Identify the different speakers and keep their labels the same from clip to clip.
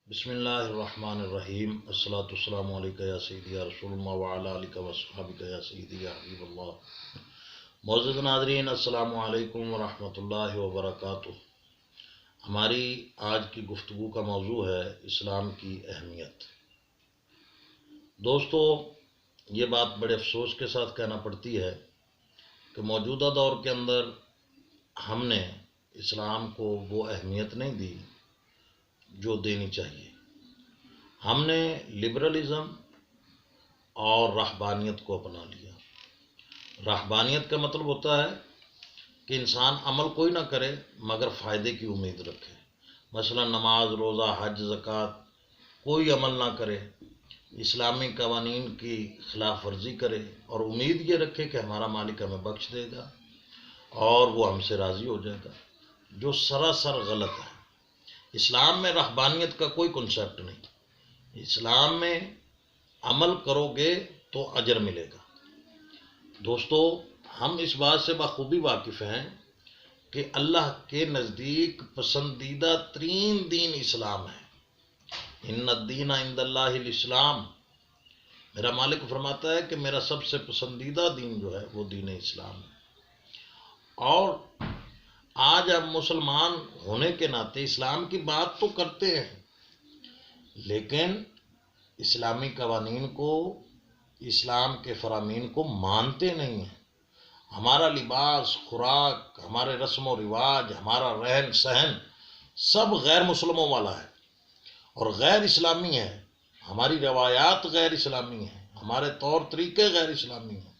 Speaker 1: بسم اللہ الرحمن الرحیم الصلاۃ والسلام علیکہ یا سیدی یا رسول اللہ وعلی آلہ وصحبہ یا سیدی یا حبیب اللہ۔ معزز ناظرین، السلام علیکم ورحمۃ اللہ وبرکاتہ۔ ہماری آج کی گفتگو کا موضوع ہے اسلام کی اہمیت۔ دوستو، یہ بات بڑے افسوس کے ساتھ کہنا پڑتی ہے کہ موجودہ دور کے اندر ہم نے اسلام کو وہ اہمیت نہیں دی جو دینی چاہیے۔ ہم نے لبرلزم اور رہبانیت کو اپنا لیا۔ رہبانیت کا مطلب ہوتا ہے کہ انسان عمل کوئی نہ کرے مگر فائدے کی امید رکھے۔ مثلا نماز، روزہ، حج، زکوٰۃ کوئی عمل نہ کرے، اسلامی قوانین کی خلاف ورزی کرے اور امید یہ رکھے کہ ہمارا مالک ہمیں بخش دے گا اور وہ ہم سے راضی ہو جائے گا، جو سراسر غلط ہے۔ اسلام میں رہبانیت کا کوئی کنسیپٹ نہیں۔ اسلام میں عمل کرو گے تو اجر ملے گا۔ دوستو، ہم اس بات سے بخوبی واقف ہیں کہ اللہ کے نزدیک پسندیدہ ترین دین اسلام ہے۔ ان الدین عند اللہ الاسلام، میرا مالک فرماتا ہے کہ میرا سب سے پسندیدہ دین جو ہے وہ دین اسلام ہے۔ اور آج ہم مسلمان ہونے کے ناطے اسلام کی بات تو کرتے ہیں، لیکن اسلامی قوانین کو، اسلام کے فرامین کو مانتے نہیں ہیں۔ ہمارا لباس، خوراک، ہمارے رسم و رواج، ہمارا رہن سہن سب غیر مسلموں والا ہے اور غیر اسلامی ہے۔ ہماری روایات غیر اسلامی ہیں، ہمارے طور طریقے غیر اسلامی ہیں۔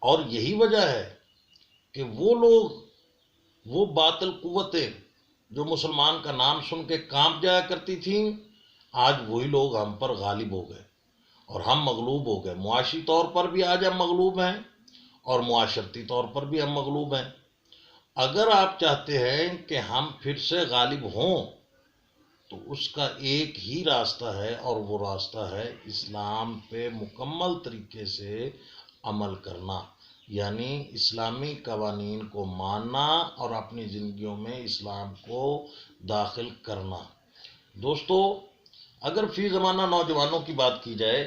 Speaker 1: اور یہی وجہ ہے کہ وہ لوگ، وہ باطل قوتیں جو مسلمان کا نام سن کے کانپ جایا کرتی تھیں، آج وہی لوگ ہم پر غالب ہو گئے اور ہم مغلوب ہو گئے۔ معاشی طور پر بھی آج ہم مغلوب ہیں اور معاشرتی طور پر بھی ہم مغلوب ہیں۔ اگر آپ چاہتے ہیں کہ ہم پھر سے غالب ہوں تو اس کا ایک ہی راستہ ہے اور وہ راستہ ہے اسلام پہ مکمل طریقے سے عمل کرنا، یعنی اسلامی قوانین کو ماننا اور اپنی زندگیوں میں اسلام کو داخل کرنا۔ دوستو، اگر فی زمانہ نوجوانوں کی بات کی جائے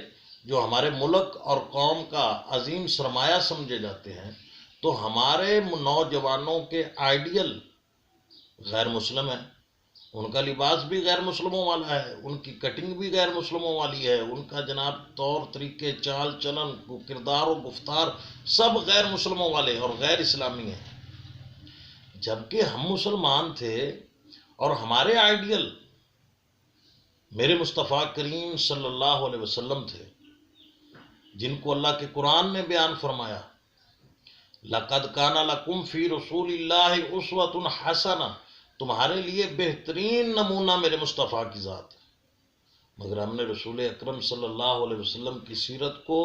Speaker 1: جو ہمارے ملک اور قوم کا عظیم سرمایہ سمجھے جاتے ہیں، تو ہمارے نوجوانوں کے آئیڈیل غیر مسلم ہیں۔ ان کا لباس بھی غیر مسلموں والا ہے، ان کی کٹنگ بھی غیر مسلموں والی ہے، ان کا جناب طور طریقے، چال چلن، کردار و گفتار سب غیر مسلموں والے اور غیر اسلامی ہیں۔ جبکہ ہم مسلمان تھے اور ہمارے آئیڈیل میرے مصطفیٰ کریم صلی اللہ علیہ وسلم تھے، جن کو اللہ کے قرآن نے بیان فرمایا، لَقَدْ كَانَ لَكُمْ فِي رَسُولِ اللَّهِ أُسْوَةٌ حَسَنَةٌ، تمہارے لیے بہترین نمونہ میرے مصطفیٰ کی ذات ہے۔ مگر ہم نے رسول اکرم صلی اللہ علیہ وسلم کی سیرت کو،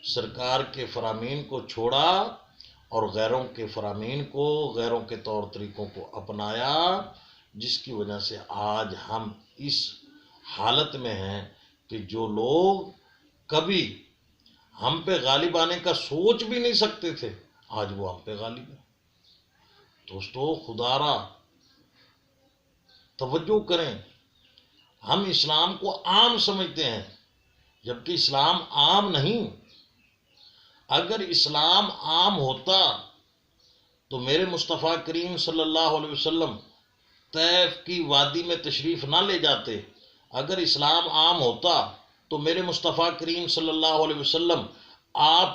Speaker 1: سرکار کے فرامین کو چھوڑا اور غیروں کے فرامین کو، غیروں کے طور طریقوں کو اپنایا، جس کی وجہ سے آج ہم اس حالت میں ہیں کہ جو لوگ کبھی ہم پہ غالب آنے کا سوچ بھی نہیں سکتے تھے، آج وہ ہم پہ غالب ہیں۔ دوستو، خدا را توجہ کریں، ہم اسلام کو عام سمجھتے ہیں جبکہ اسلام عام نہیں۔ اگر اسلام عام ہوتا تو میرے مصطفیٰ کریم صلی اللہ علیہ وسلم طیف کی وادی میں تشریف نہ لے جاتے۔ اگر اسلام عام ہوتا تو میرے مصطفیٰ کریم صلی اللہ علیہ وسلم آپ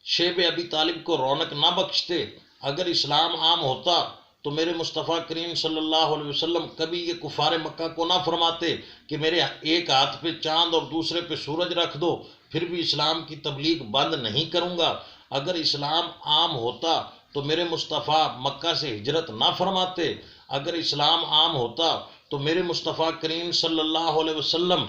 Speaker 1: شیب ابی طالب کو رونق نہ بخشتے۔ اگر اسلام عام ہوتا تو میرے مصطفیٰ کریم صلی اللہ علیہ وسلم کبھی یہ کفار مکہ کو نہ فرماتے کہ میرے ایک ہاتھ پہ چاند اور دوسرے پہ سورج رکھ دو، پھر بھی اسلام کی تبلیغ بند نہیں کروں گا۔ اگر اسلام عام ہوتا تو میرے مصطفیٰ مکہ سے ہجرت نہ فرماتے۔ اگر اسلام عام ہوتا تو میرے مصطفیٰ کریم صلی اللہ علیہ وسلم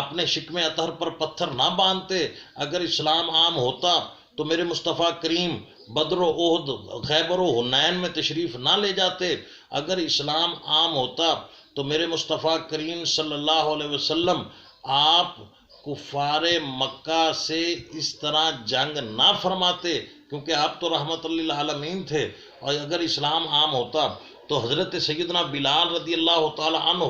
Speaker 1: اپنے شکم اطہر پر پتھر نہ باندھتے۔ اگر اسلام عام ہوتا تو میرے مصطفیٰ کریم بدر و احد، خیبر و حنین میں تشریف نہ لے جاتے۔ اگر اسلام عام ہوتا تو میرے مصطفیٰ کریم صلی اللہ علیہ وسلم آپ کفار مکہ سے اس طرح جنگ نہ فرماتے، کیونکہ آپ تو رحمت للعالمین تھے۔ اور اگر اسلام عام ہوتا تو حضرت سیدنا بلال رضی اللہ تعالی عنہ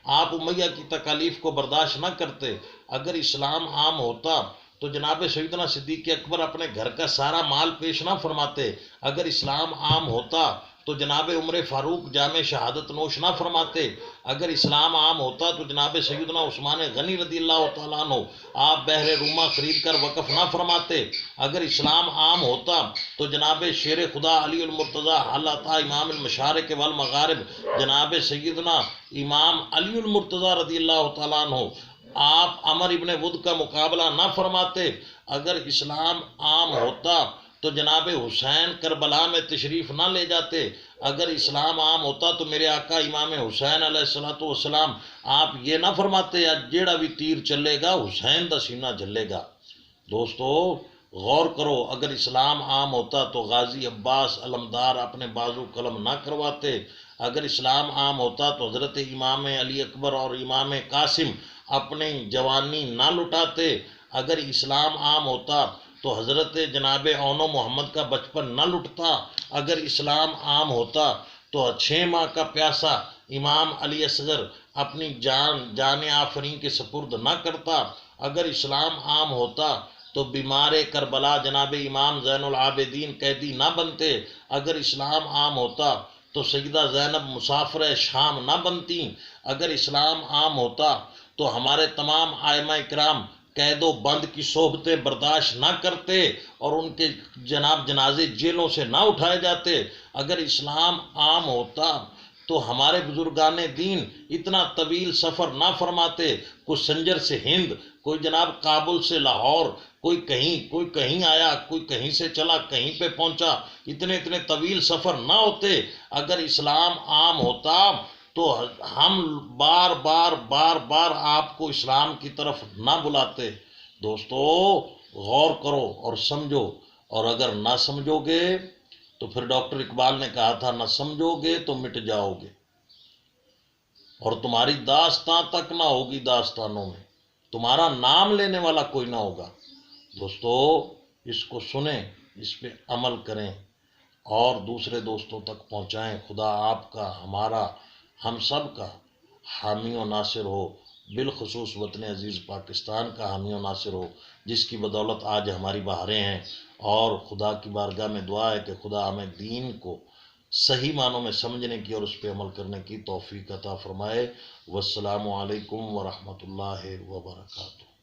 Speaker 1: آپ امیہ کی تکالیف کو برداشت نہ کرتے۔ اگر اسلام عام ہوتا تو جناب سیدنا صدیق اکبر اپنے گھر کا سارا مال پیش نہ فرماتے۔ اگر اسلام عام ہوتا تو جناب عمر فاروق جامع شہادت نوش نہ فرماتے۔ اگر اسلام عام ہوتا تو جناب سیدنا عثمان غنی رضی اللہ تعالیٰ عنہ آپ بحر روما خرید کر وقف نہ فرماتے۔ اگر اسلام عام ہوتا تو جناب شیر خدا علی المرتضی حالتا امام المشارق والمغارب جناب سیدنا امام علی المرتضی رضی اللہ تعالیٰ عنہ آپ عمر ابن ود کا مقابلہ نہ فرماتے۔ اگر اسلام عام ہوتا تو جناب حسین کربلا میں تشریف نہ لے جاتے۔ اگر اسلام عام ہوتا تو میرے آقا امام حسین علیہ السلام آپ یہ نہ فرماتے جیڑا بھی تیر چلے گا حسین دا سینہ جلے گا۔ دوستو غور کرو، اگر اسلام عام ہوتا تو غازی عباس علمدار اپنے بازو قلم نہ کرواتے۔ اگر اسلام عام ہوتا تو حضرت امام علی اکبر اور امام قاسم اپنی جوانی نہ لٹاتے۔ اگر اسلام عام ہوتا تو حضرت جناب اون و محمد کا بچپن نہ لٹتا۔ اگر اسلام عام ہوتا تو 6 ماہ کا پیاسا امام علی اصغر اپنی جان آفرین کے سپرد نہ کرتا۔ اگر اسلام عام ہوتا تو بیمار کربلا جناب امام زین العابدین قیدی نہ بنتے۔ اگر اسلام عام ہوتا تو سیدہ زینب مسافر شام نہ بنتی۔ اگر اسلام عام ہوتا تو ہمارے تمام ائمہ کرام قید و بند کی صحبتیں برداشت نہ کرتے اور ان کے جناب جنازے جیلوں سے نہ اٹھائے جاتے۔ اگر اسلام عام ہوتا تو ہمارے بزرگان دین اتنا طویل سفر نہ فرماتے۔ کوئی سنجر سے ہند، کوئی جناب کابل سے لاہور، کوئی کہیں آیا، کوئی کہیں سے چلا، کہیں پہ پہنچا، اتنے طویل سفر نہ ہوتے۔ اگر اسلام عام ہوتا تو ہم بار بار آپ کو اسلام کی طرف نہ بلاتے۔ دوستو غور کرو اور سمجھو، اور اگر نہ سمجھو گے تو پھر ڈاکٹر اقبال نے کہا تھا نہ سمجھو گے تو مٹ جاؤ گے، اور تمہاری داستان تک نہ ہوگی داستانوں میں، تمہارا نام لینے والا کوئی نہ ہوگا۔ دوستو اس کو سنیں، اس پہ عمل کریں اور دوسرے دوستوں تک پہنچائیں۔ خدا آپ کا، ہمارا، ہم سب کا حامی و ناصر ہو، بالخصوص وطن عزیز پاکستان کا حامی و ناصر ہو، جس کی بدولت آج ہماری بہاریں ہیں۔ اور خدا کی بارگاہ میں دعا ہے کہ خدا ہمیں دین کو صحیح معنوں میں سمجھنے کی اور اس پہ عمل کرنے کی توفیق عطا فرمائے۔ والسلام علیکم ورحمۃ اللہ وبرکاتہ۔